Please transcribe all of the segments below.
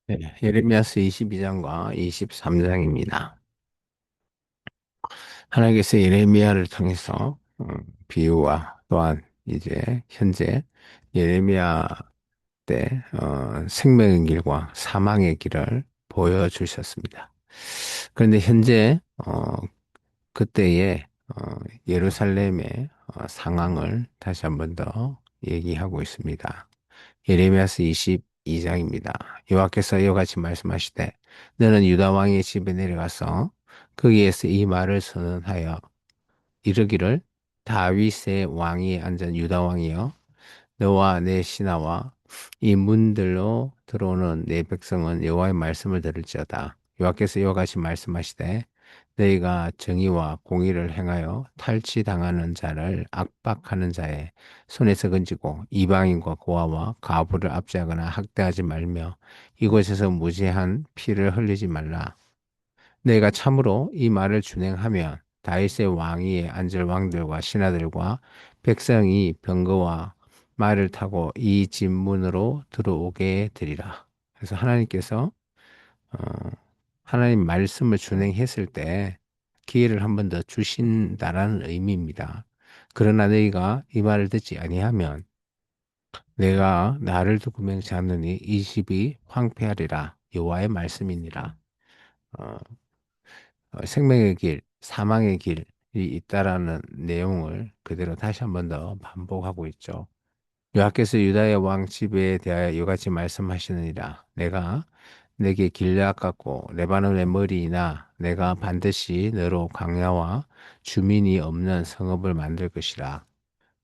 네, 예레미야서 22장과 23장입니다. 하나님께서 예레미야를 통해서 비유와 또한 이제 현재 예레미야 때 생명의 길과 사망의 길을 보여주셨습니다. 그런데 현재 그때의 예루살렘의 상황을 다시 한번 더 얘기하고 있습니다. 예레미야서 22장입니다. 여호와께서 이와 같이 말씀하시되 너는 유다 왕의 집에 내려가서 거기에서 이 말을 선언하여 이르기를 다윗의 왕위에 앉은 유다 왕이여 너와 내 신하와 이 문들로 들어오는 내 백성은 여호와의 말씀을 들을지어다. 여호와께서 이와 같이 말씀하시되 너희가 정의와 공의를 행하여 탈취당하는 자를 압박하는 자의 손에서 건지고 이방인과 고아와 과부를 압제하거나 학대하지 말며 이곳에서 무죄한 피를 흘리지 말라. 내가 참으로 이 말을 준행하면 다윗의 왕위에 앉을 왕들과 신하들과 백성이 병거와 말을 타고 이 집 문으로 들어오게 되리라. 그래서 하나님께서 어, 하나님 말씀을 준행했을 때 기회를 한 번 더 주신다라는 의미입니다. 그러나 너희가 이 말을 듣지 아니하면 내가 나를 두고 맹세하느니 이 집이 황폐하리라. 여호와의 말씀이니라. 어, 생명의 길, 사망의 길이 있다라는 내용을 그대로 다시 한 번 더 반복하고 있죠. 여호와께서 유다의 왕 집에 대하여 이같이 말씀하시느니라. 내가 내게 길앗 같고 레바논의 머리이나 내가 반드시 너로 광야와 주민이 없는 성읍을 만들 것이라.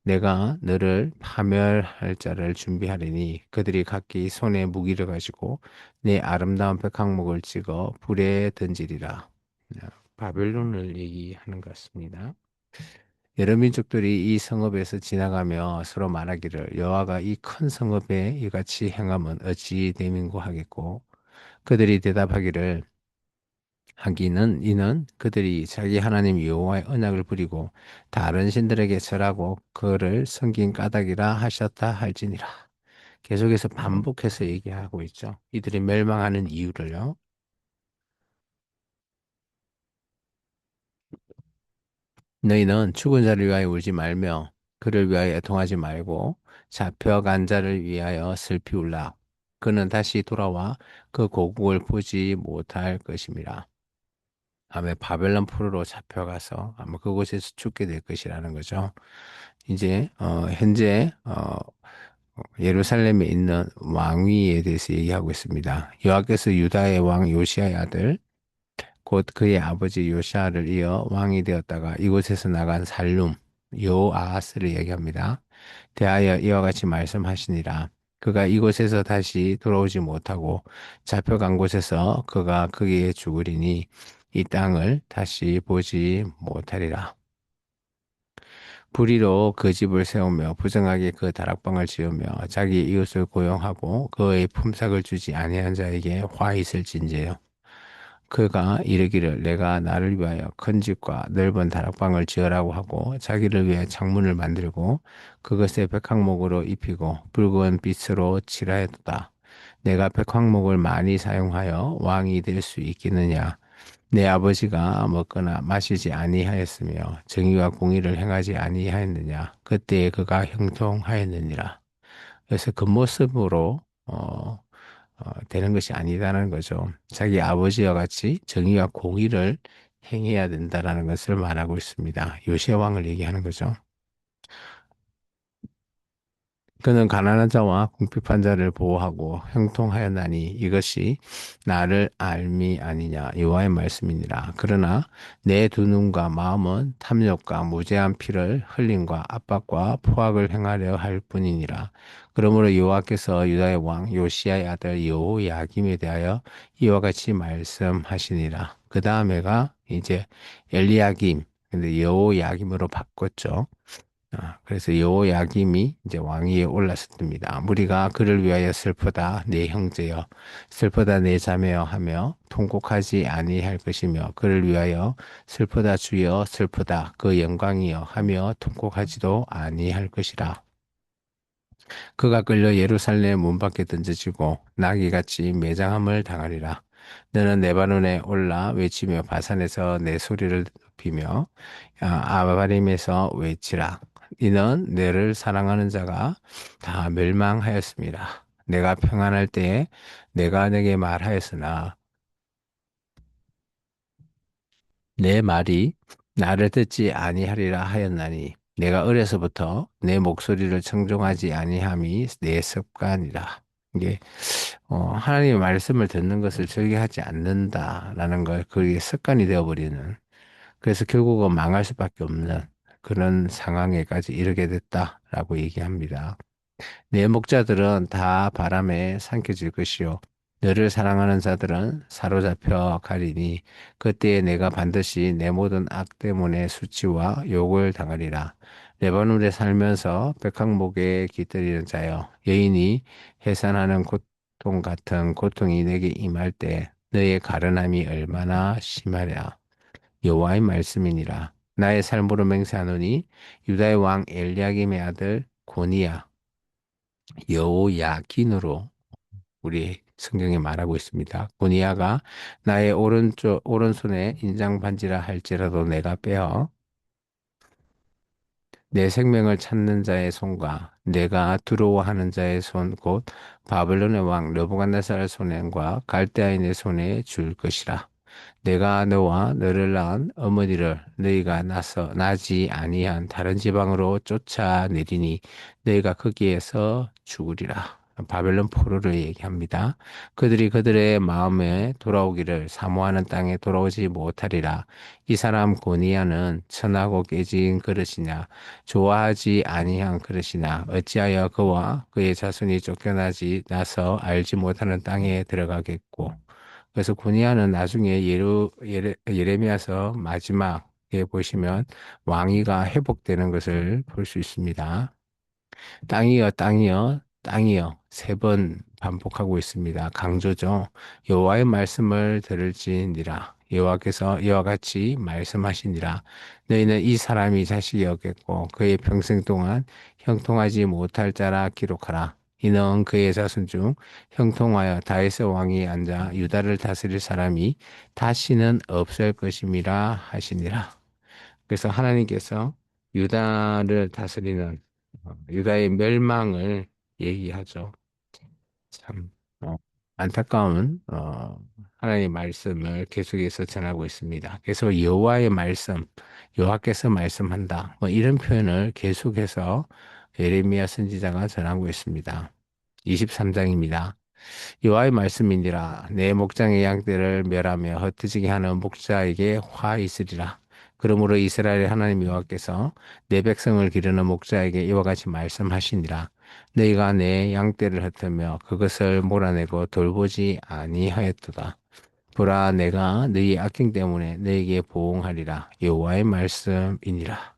내가 너를 파멸할 자를 준비하리니 그들이 각기 손에 무기를 가지고 내 아름다운 백항목을 찍어 불에 던지리라. 바벨론을 얘기하는 것 같습니다. 여러 민족들이 이 성읍에서 지나가며 서로 말하기를 여호와가 이 큰 성읍에 이같이 행함은 어찌 대민고 하겠고 그들이 대답하기를 하기는 이는 그들이 자기 하나님 여호와의 언약을 버리고 다른 신들에게 절하고 그를 섬긴 까닭이라 하셨다 할지니라. 계속해서 반복해서 얘기하고 있죠. 이들이 멸망하는 이유를요. 너희는 죽은 자를 위하여 울지 말며 그를 위하여 애통하지 말고 잡혀간 자를 위하여 슬피 울라. 그는 다시 돌아와 그 고국을 보지 못할 것임이라. 아마 바벨론 포로로 잡혀가서 아마 그곳에서 죽게 될 것이라는 거죠. 이제 현재 예루살렘에 있는 왕위에 대해서 얘기하고 있습니다. 여호와께서 유다의 왕 요시아의 아들 곧 그의 아버지 요시아를 이어 왕이 되었다가 이곳에서 나간 살룸 요아하스를 얘기합니다. 대하여 이와 같이 말씀하시니라. 그가 이곳에서 다시 돌아오지 못하고 잡혀간 곳에서 그가 거기에 죽으리니 이 땅을 다시 보지 못하리라. 불의로 그 집을 세우며 부정하게 그 다락방을 지으며 자기 이웃을 고용하고 그의 품삯을 주지 아니한 자에게 화 있을진저요. 그가 이르기를 내가 나를 위하여 큰 집과 넓은 다락방을 지으라고 하고 자기를 위해 창문을 만들고 그것에 백항목으로 입히고 붉은 빛으로 칠하였다. 내가 백항목을 많이 사용하여 왕이 될 수 있겠느냐? 내 아버지가 먹거나 마시지 아니하였으며 정의와 공의를 행하지 아니하였느냐? 그때에 그가 형통하였느니라. 그래서 그 모습으로 되는 것이 아니다라는 거죠. 자기 아버지와 같이 정의와 공의를 행해야 된다라는 것을 말하고 있습니다. 요시아 왕을 얘기하는 거죠. 그는 가난한 자와 궁핍한 자를 보호하고 형통하였나니 이것이 나를 알미 아니냐 여호와의 말씀이니라. 그러나 내 두 눈과 마음은 탐욕과 무죄한 피를 흘림과 압박과 포악을 행하려 할 뿐이니라. 그러므로 여호와께서 유다의 왕 요시아의 아들 여호야김에 대하여 이와 같이 말씀하시니라. 그 다음에가 이제 엘리야김 근데 여호야김으로 바꿨죠. 그래서 여호야김이 이제 왕위에 올랐습니다. 무리가 그를 위하여 슬프다 내 형제여 슬프다 내 자매여 하며 통곡하지 아니할 것이며 그를 위하여 슬프다 주여 슬프다 그 영광이여 하며 통곡하지도 아니할 것이라. 그가 끌려 예루살렘 문 밖에 던져지고 나귀같이 매장함을 당하리라. 너는 레바논에 올라 외치며 바산에서 내 소리를 높이며 아바림에서 외치라. 이는 너를 사랑하는 자가 다 멸망하였습니다. 내가 평안할 때에 내가 내게 말하였으나 내 말이 나를 듣지 아니하리라 하였나니 내가 어려서부터 내 목소리를 청종하지 아니함이 내 습관이라. 이게 하나님의 말씀을 듣는 것을 즐겨하지 않는다라는 걸 그게 습관이 되어버리는 그래서 결국은 망할 수밖에 없는 그런 상황에까지 이르게 됐다라고 얘기합니다. 내 목자들은 다 바람에 삼켜질 것이요. 너를 사랑하는 자들은 사로잡혀 가리니 그때에 내가 반드시 내 모든 악 때문에 수치와 욕을 당하리라. 레바논에 살면서 백항목에 깃들이는 자여 여인이 해산하는 고통 같은 고통이 내게 임할 때 너의 가련함이 얼마나 심하랴. 여호와의 말씀이니라. 나의 삶으로 맹세하노니 유다의 왕 엘리야김의 아들 고니야 여호야긴으로 우리 성경에 말하고 있습니다. 고니야가 나의 오른손에 인장 반지라 할지라도 내가 빼어 내 생명을 찾는 자의 손과 내가 두려워하는 자의 손 곧 바벨론의 왕 느부갓네살 손과 갈대아인의 손에 줄 것이라. 내가 너와 너를 낳은 어머니를 너희가 나지 아니한 다른 지방으로 쫓아내리니 너희가 거기에서 죽으리라. 바벨론 포로를 얘기합니다. 그들이 그들의 마음에 돌아오기를 사모하는 땅에 돌아오지 못하리라. 이 사람 고니야는 천하고 깨진 그릇이냐 좋아하지 아니한 그릇이나 어찌하여 그와 그의 자손이 쫓겨나지 나서 알지 못하는 땅에 들어가겠고 그래서 고니아는 나중에 예레미야서 마지막에 보시면 왕위가 회복되는 것을 볼 수 있습니다. 땅이여 땅이여 땅이여 세 번 반복하고 있습니다. 강조죠. 여호와의 말씀을 들을지니라. 여호와께서 이와 같이 말씀하시니라. 너희는 이 사람이 자식이었겠고 그의 평생 동안 형통하지 못할 자라 기록하라. 이는 그의 자손 중 형통하여 다윗의 왕이 앉아 유다를 다스릴 사람이 다시는 없을 것임이라 하시니라. 그래서 하나님께서 유다를 다스리는 유다의 멸망을 얘기하죠. 참 안타까운 하나님의 말씀을 계속해서 전하고 있습니다. 그래서 여호와의 말씀, 여호와께서 말씀한다. 뭐 이런 표현을 계속해서 예레미야 선지자가 전하고 있습니다. 23장입니다. 여호와의 말씀이니라 내 목장의 양떼를 멸하며 흩어지게 하는 목자에게 화 있으리라. 그러므로 이스라엘 하나님 여호와께서 내 백성을 기르는 목자에게 이와 같이 말씀하시니라. 너희가 내 양떼를 흩으며 그것을 몰아내고 돌보지 아니하였도다. 보라 내가 너희 악행 때문에 너희에게 보응하리라. 여호와의 말씀이니라.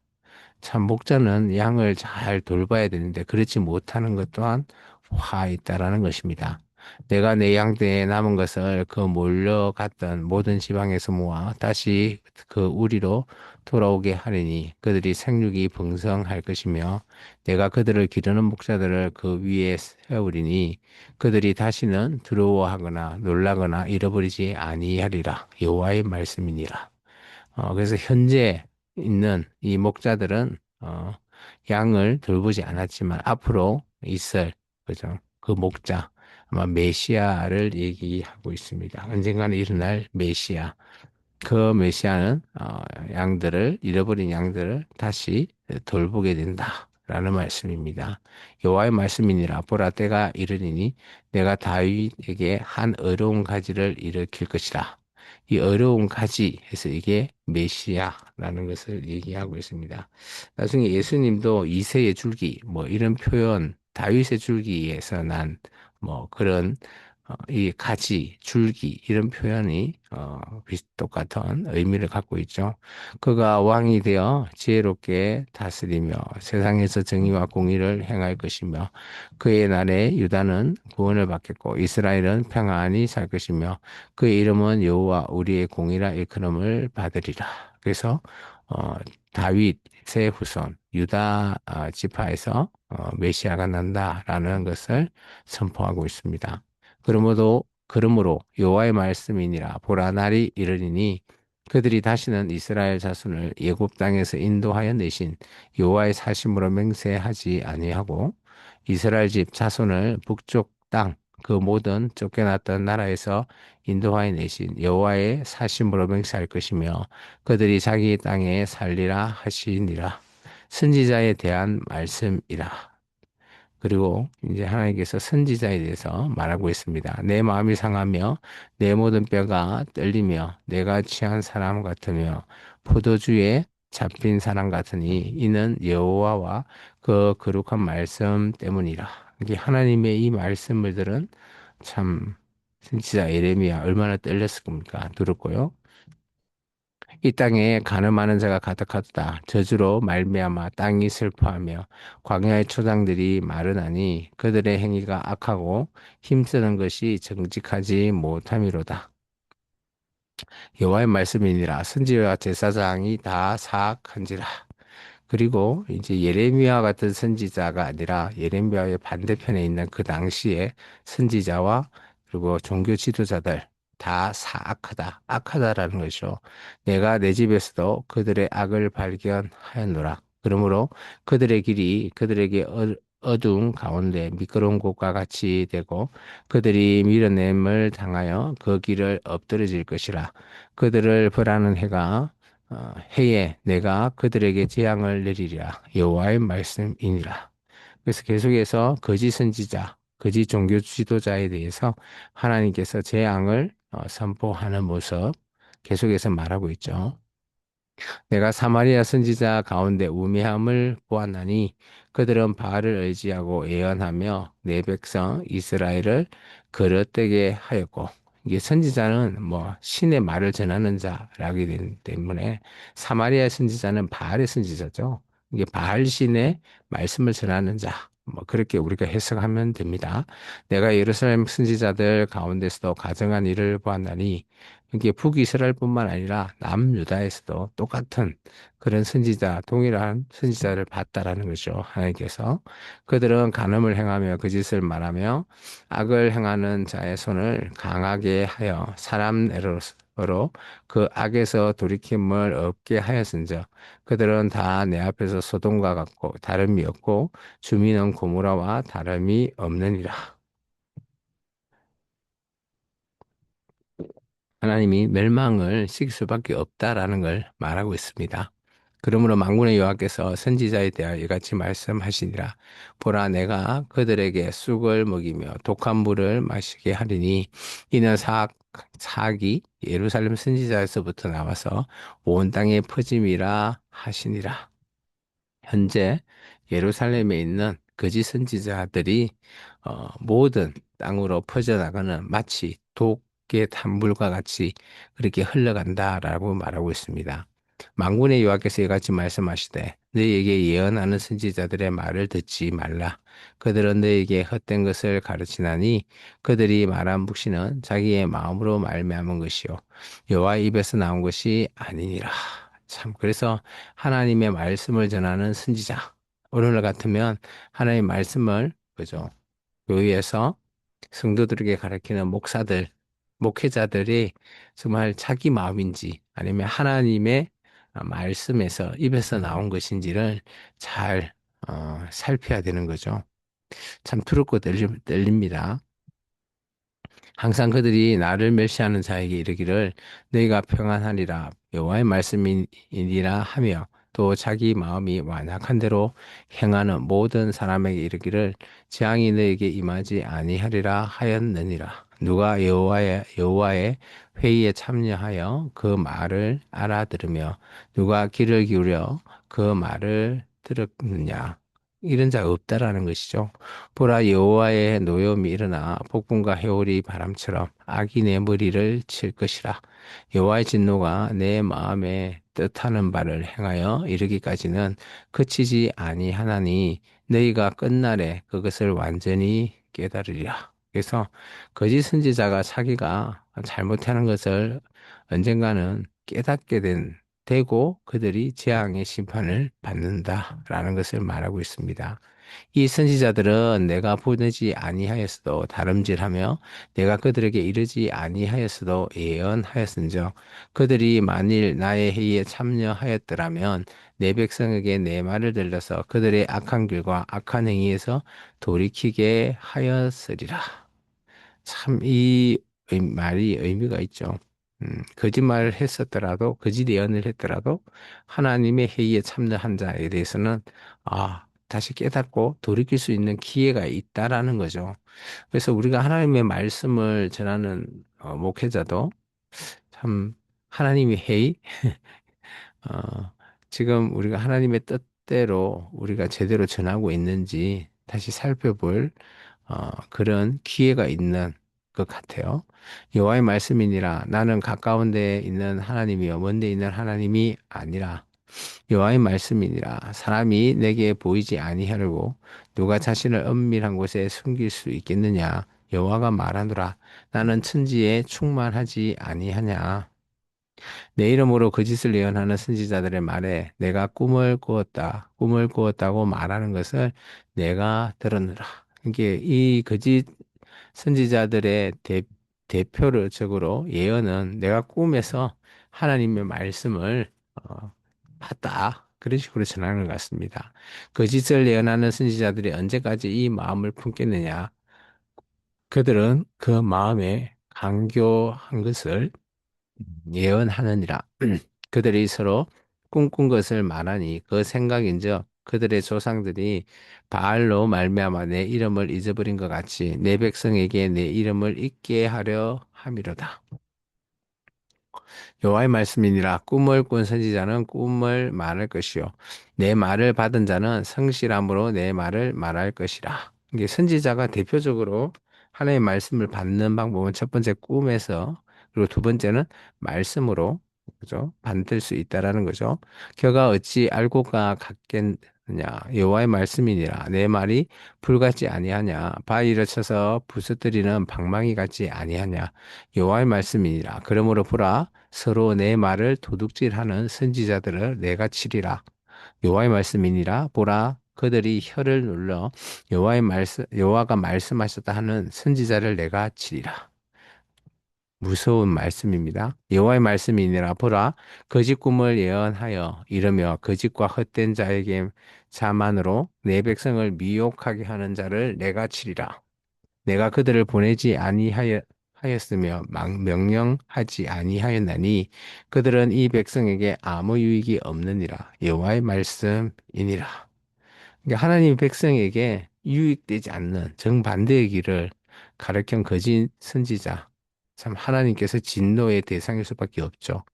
참 목자는 양을 잘 돌봐야 되는데 그렇지 못하는 것 또한 화 있다라는 것입니다. 내가 내 양떼에 남은 것을 그 몰려갔던 모든 지방에서 모아 다시 그 우리로 돌아오게 하리니 그들이 생육이 번성할 것이며 내가 그들을 기르는 목자들을 그 위에 세우리니 그들이 다시는 두려워하거나 놀라거나 잃어버리지 아니하리라. 여호와의 말씀이니라. 그래서 현재 있는 이 목자들은 양을 돌보지 않았지만 앞으로 있을 그죠? 그 목자 아마 메시아를 얘기하고 있습니다. 언젠가는 일어날 메시아. 그 메시아는 양들을 잃어버린 양들을 다시 돌보게 된다라는 말씀입니다. 여호와의 말씀이니라 보라 때가 이르리니 내가 다윗에게 한 어려운 가지를 일으킬 것이라. 이 어려운 가지 해서 이게 메시아라는 것을 얘기하고 있습니다. 나중에 예수님도 이새의 줄기 뭐 이런 표현 다윗의 줄기에서 난 뭐 그런 이 가지, 줄기 이런 표현이 똑같은 의미를 갖고 있죠. 그가 왕이 되어 지혜롭게 다스리며 세상에서 정의와 공의를 행할 것이며 그의 날에 유다는 구원을 받겠고 이스라엘은 평안히 살 것이며 그의 이름은 여호와 우리의 공의라 일컬음을 받으리라. 그래서 어, 다윗의 후손 유다 지파에서 메시아가 난다라는 것을 선포하고 있습니다. 그러므로 여호와의 말씀이니라 보라 날이 이르리니 그들이 다시는 이스라엘 자손을 애굽 땅에서 인도하여 내신 여호와의 사심으로 맹세하지 아니하고 이스라엘 집 자손을 북쪽 땅 그 모든 쫓겨났던 나라에서 인도하여 내신 여호와의 사심으로 맹세할 것이며 그들이 자기 땅에 살리라 하시니라. 선지자에 대한 말씀이라. 그리고 이제 하나님께서 선지자에 대해서 말하고 있습니다. 내 마음이 상하며 내 모든 뼈가 떨리며 내가 취한 사람 같으며 포도주에 잡힌 사람 같으니 이는 여호와와 그 거룩한 말씀 때문이라. 이게 하나님의 이 말씀들은 참 선지자 예레미야 얼마나 떨렸을 겁니까? 들었고요. 이 땅에 가늠하는 자가 가득하도다. 저주로 말미암아 땅이 슬퍼하며 광야의 초장들이 마르나니 그들의 행위가 악하고 힘쓰는 것이 정직하지 못함이로다. 여호와의 말씀이니라 선지와 제사장이 다 사악한지라. 그리고 이제 예레미야 같은 선지자가 아니라 예레미야의 반대편에 있는 그 당시에 선지자와 그리고 종교 지도자들 다 사악하다, 악하다라는 것이죠. 내가 내 집에서도 그들의 악을 발견하였노라. 그러므로 그들의 길이 그들에게 어두운 가운데 미끄러운 곳과 같이 되고 그들이 밀어냄을 당하여 그 길을 엎드러질 것이라. 그들을 벌하는 해가 해에 내가 그들에게 재앙을 내리리라 여호와의 말씀이니라. 그래서 계속해서 거짓 선지자, 거짓 종교 지도자에 대해서 하나님께서 재앙을 선포하는 모습 계속해서 말하고 있죠. 내가 사마리아 선지자 가운데 우매함을 보았나니 그들은 바알을 의지하고 예언하며 내 백성 이스라엘을 거릇되게 하였고 이게 선지자는 뭐 신의 말을 전하는 자라기 때문에 사마리아 선지자는 바알의 선지자죠. 이게 바알 신의 말씀을 전하는 자. 뭐 그렇게 우리가 해석하면 됩니다. 내가 예루살렘 선지자들 가운데서도 가증한 일을 보았나니 이게 북이스라엘뿐만 아니라 남유다에서도 똑같은 그런 선지자, 동일한 선지자를 봤다라는 거죠. 하나님께서. 그들은 간음을 행하며 거짓을 말하며 악을 행하는 자의 손을 강하게 하여 사람 애로로 그 악에서 돌이킴을 없게 하였은즉 그들은 다 내 앞에서 소돔과 같고 다름이 없고 주민은 고무라와 다름이 없느니라. 하나님이 멸망을 시킬 수밖에 없다라는 걸 말하고 있습니다. 그러므로 만군의 여호와께서 선지자에 대하여 이같이 말씀하시니라. 보라, 내가 그들에게 쑥을 먹이며 독한 물을 마시게 하리니 이는 사악이 예루살렘 선지자에서부터 나와서 온 땅에 퍼짐이라 하시니라. 현재 예루살렘에 있는 거짓 선지자들이 모든 땅으로 퍼져나가는 마치 독의 단물과 같이 그렇게 흘러간다라고 말하고 있습니다. 만군의 여호와께서 이같이 말씀하시되 너희에게 예언하는 선지자들의 말을 듣지 말라. 그들은 너희에게 헛된 것을 가르치나니 그들이 말한 묵시는 자기의 마음으로 말미암은 것이요 여호와의 입에서 나온 것이 아니니라. 참 그래서 하나님의 말씀을 전하는 선지자 오늘날 같으면 하나님의 말씀을 그죠 교회에서 성도들에게 가르치는 목사들 목회자들이 정말 자기 마음인지 아니면 하나님의 말씀에서 입에서 나온 것인지를 잘 살펴야 되는 거죠. 참 두렵고 떨립니다. 항상 그들이 나를 멸시하는 자에게 이르기를 너희가 평안하리라 여호와의 말씀이니라 하며 또 자기 마음이 완악한 대로 행하는 모든 사람에게 이르기를 재앙이 너에게 임하지 아니하리라 하였느니라. 누가 여호와의 회의에 참여하여 그 말을 알아들으며 누가 귀를 기울여 그 말을 들었느냐. 이런 자가 없다라는 것이죠. 보라 여호와의 노여움이 일어나 폭풍과 해오리 바람처럼 악이 내 머리를 칠 것이라. 여호와의 진노가 내 마음에 뜻하는 바를 행하여 이르기까지는 그치지 아니하나니 너희가 끝날에 그것을 완전히 깨달으리라. 그래서 거짓 선지자가 자기가 잘못하는 것을 언젠가는 깨닫게 되고 그들이 재앙의 심판을 받는다라는 것을 말하고 있습니다. 이 선지자들은 내가 보내지 아니하였어도 다름질하며 내가 그들에게 이르지 아니하였어도 예언하였은즉 그들이 만일 나의 회의에 참여하였더라면 내 백성에게 내 말을 들려서 그들의 악한 길과 악한 행위에서 돌이키게 하였으리라. 참 이 말이 의미가 있죠. 거짓말을 했었더라도 거짓 예언을 했더라도 하나님의 회의에 참여한 자에 대해서는 다시 깨닫고 돌이킬 수 있는 기회가 있다라는 거죠. 그래서 우리가 하나님의 말씀을 전하는 목회자도 참 하나님의 회의 어, 지금 우리가 하나님의 뜻대로 우리가 제대로 전하고 있는지 다시 살펴볼 그런 기회가 있는 것 같아요. 여호와의 말씀이니라 나는 가까운 데에 있는 하나님이요 먼 데 있는 하나님이 아니라 여호와의 말씀이니라 사람이 내게 보이지 아니하려고 누가 자신을 은밀한 곳에 숨길 수 있겠느냐 여호와가 말하노라 나는 천지에 충만하지 아니하냐 내 이름으로 거짓을 예언하는 선지자들의 말에 내가 꿈을 꾸었다고 말하는 것을 내가 들었느라. 이게 이 거짓 선지자들의 대표적으로 예언은 내가 꿈에서 하나님의 말씀을 봤다. 그런 식으로 전하는 것 같습니다. 거짓을 예언하는 선지자들이 언제까지 이 마음을 품겠느냐? 그들은 그 마음에 강교한 것을 예언하느니라. 그들이 서로 꿈꾼 것을 말하니 그 생각인즉 그들의 조상들이 바알로 말미암아 내 이름을 잊어버린 것 같이 내 백성에게 내 이름을 잊게 하려 함이로다. 여호와의 말씀이니라 꿈을 꾼 선지자는 꿈을 말할 것이요 내 말을 받은 자는 성실함으로 내 말을 말할 것이라. 이게 선지자가 대표적으로 하나님의 말씀을 받는 방법은 첫 번째 꿈에서 그리고 두 번째는 말씀으로 그죠? 받을 수 있다라는 거죠. 겨가 어찌 알고가 같겠느냐 여호와의 말씀이니라 내 말이 불같지 아니하냐 바위를 쳐서 부서뜨리는 방망이 같지 아니하냐 여호와의 말씀이니라 그러므로 보라 서로 내 말을 도둑질하는 선지자들을 내가 치리라. 여호와의 말씀이니라 보라 그들이 혀를 눌러 여호와가 말씀하셨다 하는 선지자를 내가 치리라. 무서운 말씀입니다. 여호와의 말씀이니라 보라 거짓 꿈을 예언하여 이르며 거짓과 헛된 자에게 자만으로 내 백성을 미혹하게 하는 자를 내가 치리라. 내가 그들을 보내지 아니하였으며 명령하지 아니하였나니 그들은 이 백성에게 아무 유익이 없느니라 여호와의 말씀이니라. 그러니까 하나님 백성에게 유익되지 않는 정반대의 길을 가르친 거짓 선지자. 참 하나님께서 진노의 대상일 수밖에 없죠.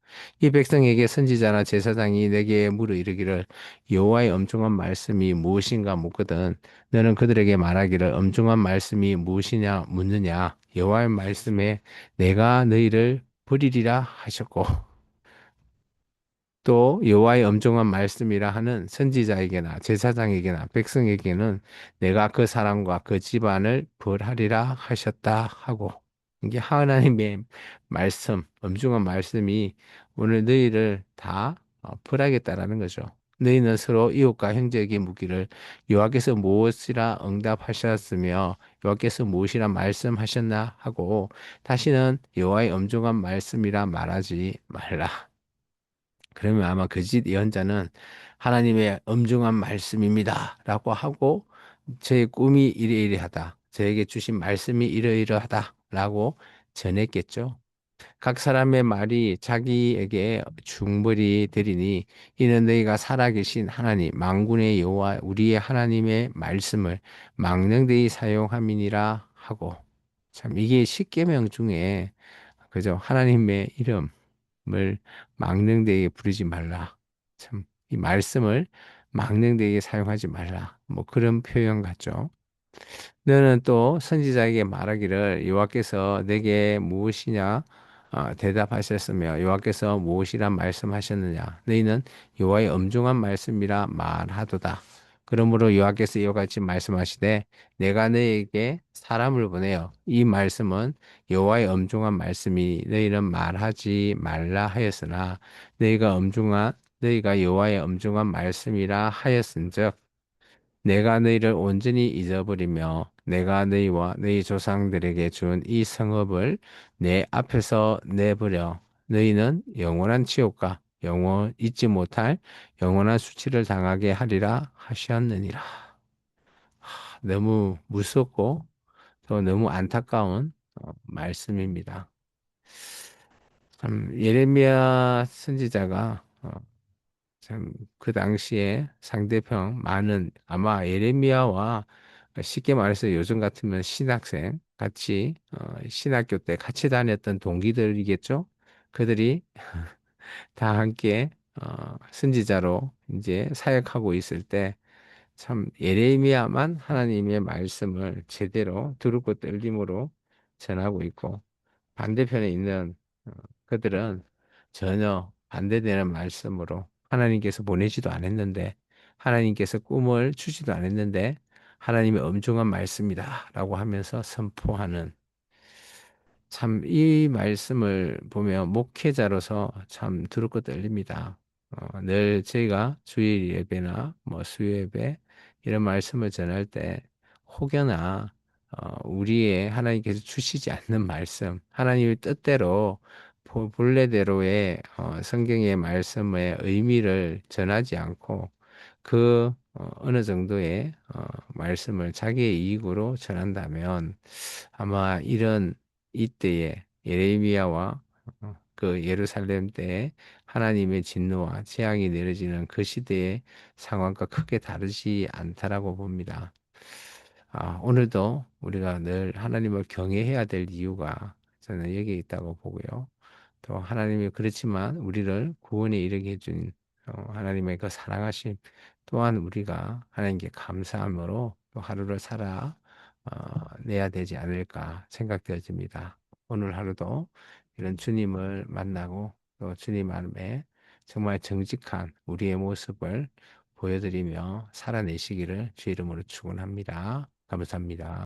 이 백성에게 선지자나 제사장이 내게 물어 이르기를 여호와의 엄중한 말씀이 무엇인가 묻거든 너는 그들에게 말하기를 엄중한 말씀이 무엇이냐 묻느냐 여호와의 말씀에 내가 너희를 버리리라 하셨고 또 여호와의 엄중한 말씀이라 하는 선지자에게나 제사장에게나 백성에게는 내가 그 사람과 그 집안을 벌하리라 하셨다 하고 이게 하나님의 말씀, 엄중한 말씀이 오늘 너희를 다 벌하겠다라는 거죠. 너희는 서로 이웃과 형제에게 묻기를 여호와께서 무엇이라 응답하셨으며 여호와께서 무엇이라 말씀하셨나 하고 다시는 여호와의 엄중한 말씀이라 말하지 말라. 그러면 아마 거짓 예언자는 하나님의 엄중한 말씀입니다. 라고 하고 제 꿈이 이러이러하다. 저에게 주신 말씀이 이러이러하다. 라고 전했겠죠. 각 사람의 말이 자기에게 중벌이 되리니 이는 너희가 살아계신 하나님 만군의 여호와 우리의 하나님의 말씀을 망령되이 사용함이니라 하고 참 이게 십계명 중에 그죠 하나님의 이름을 망령되이 부르지 말라 참 이 말씀을 망령되이 사용하지 말라 뭐 그런 표현 같죠. 너는 또 선지자에게 말하기를 여호와께서 내게 무엇이냐 대답하셨으며 여호와께서 무엇이란 말씀하셨느냐 너희는 여호와의 엄중한 말씀이라 말하도다 그러므로 여호와께서 이와 같이 말씀하시되 내가 너에게 사람을 보내요. 이 말씀은 여호와의 엄중한 말씀이 너희는 말하지 말라 하였으나 너희가 여호와의 엄중한 말씀이라 하였은즉 내가 너희를 온전히 잊어버리며 내가 너희와 너희 조상들에게 준 이 성읍을 내 앞에서 내버려 너희는 영원한 지옥과 영원 잊지 못할 영원한 수치를 당하게 하리라 하셨느니라. 너무 무섭고 또 너무 안타까운 말씀입니다. 참 예레미야 선지자가 참 그 당시에 상대편 많은 아마 예레미야와 쉽게 말해서 요즘 같으면 신학생 같이 신학교 때 같이 다녔던 동기들이겠죠. 그들이 다 함께 선지자로 이제 사역하고 있을 때 참 예레미야만 하나님의 말씀을 제대로 두렵고 떨림으로 전하고 있고 반대편에 있는 어, 그들은 전혀 반대되는 말씀으로 하나님께서 보내지도 않았는데 하나님께서 꿈을 주지도 않았는데 하나님의 엄중한 말씀이다라고 하면서 선포하는 참 이 말씀을 보면 목회자로서 참 두렵고 떨립니다. 늘 저희가 주일 예배나 뭐 수요 예배 이런 말씀을 전할 때 혹여나 우리의 하나님께서 주시지 않는 말씀, 하나님의 뜻대로 본래대로의 성경의 말씀의 의미를 전하지 않고 그 어느 정도의 말씀을 자기의 이익으로 전한다면 아마 이런 이때에 예레미야와 그 예루살렘 때에 하나님의 진노와 재앙이 내려지는 그 시대의 상황과 크게 다르지 않다라고 봅니다. 오늘도 우리가 늘 하나님을 경외해야 될 이유가 저는 여기에 있다고 보고요. 또 하나님이 그렇지만 우리를 구원에 이르게 해준 하나님의 그 사랑하심 또한 우리가 하나님께 감사함으로 또 하루를 살아 내야 되지 않을까 생각되어집니다. 오늘 하루도 이런 주님을 만나고 또 주님 안에 정말 정직한 우리의 모습을 보여드리며 살아내시기를 주 이름으로 축원합니다. 감사합니다.